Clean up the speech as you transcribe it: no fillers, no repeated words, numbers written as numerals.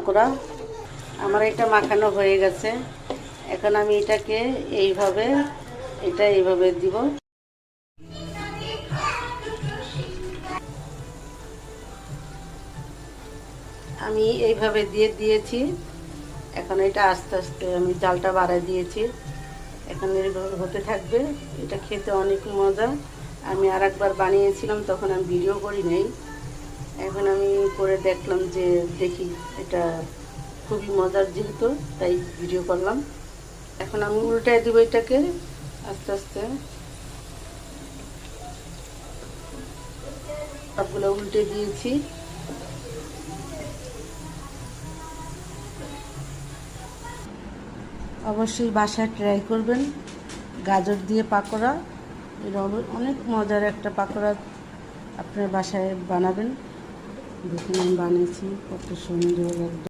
পাকোড়া। আমার এটা মাখানো হয়ে গেছে। এখন আমি এটাকে এইভাবে দিব। আমি এইভাবে দিয়েছি। এখন এটা আস্তে আস্তে আমি জালটা বাড়ায় দিয়েছি। এখন এইভাবে হতে থাকবে। এটা খেতে অনেক মজা। আমি আরেকবার বানিয়েছিলাম, তখন আমি ভিডিও করি নাই। এখন আমি করে দেখলাম যে দেখি এটা খুবই মজার, যেহেতু তাই ভিডিও করলাম। এখন আমি উল্টায় দিব এটাকে আস্তে আস্তে। সবগুলো উল্টে দিয়েছি। অবশ্যই বাসায় ট্রাই করবেন গাজর দিয়ে পাকোড়া। এটা অনেক মজার একটা পাকোড়া, আপনার বাসায় বানাবেন। দেখুন আমি বানিয়েছি, কত সুন্দর একদম।